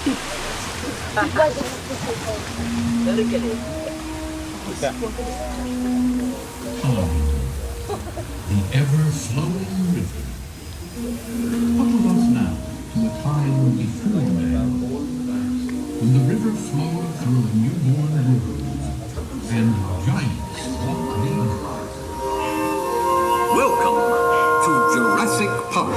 The ever-flowing river. Follow us now to a time before man, when the river flowed through a newborn world, and giants walked the earth. Welcome to Jurassic Park.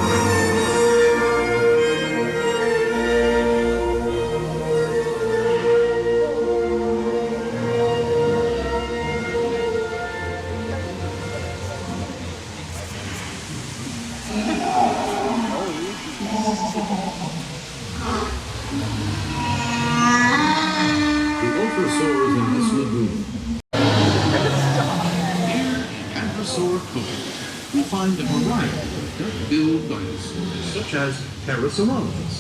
The ultrasaurs in this lagoon. Here in Anthrosaur Cove, we find a variety of duck-billed dinosaurs, such as Parasaurolophus.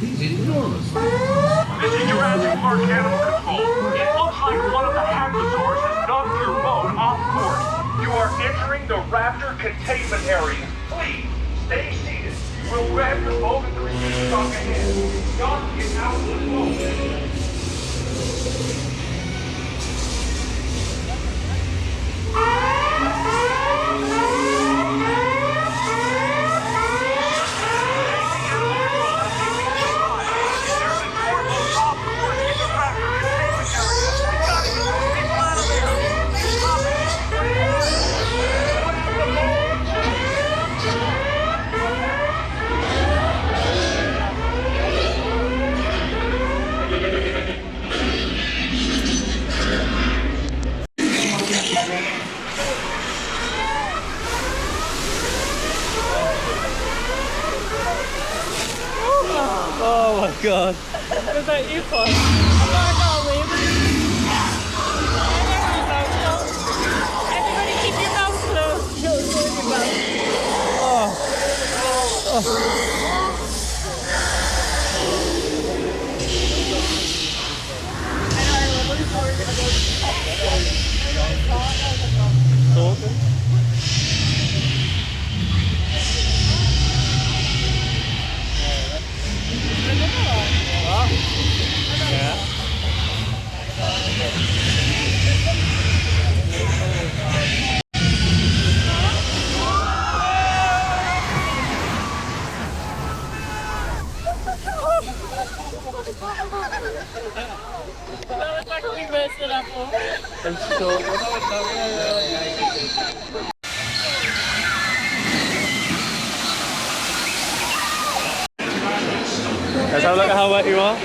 These enormous This is Jurassic Park Animal Control. It looks like one of the Hadrosaurs has knocked your boat off course. You are entering the raptor containment area. Please, stay seated. We'll grab your boat and retrieve stock ahead. Doc, get out of the boat. Oh my god. It's like you fun. I can't leave. Everybody keep your mouth closed. Oh. Talking. Yeah. That was like we messed it up for. It's so Let's have a look at how wet you are.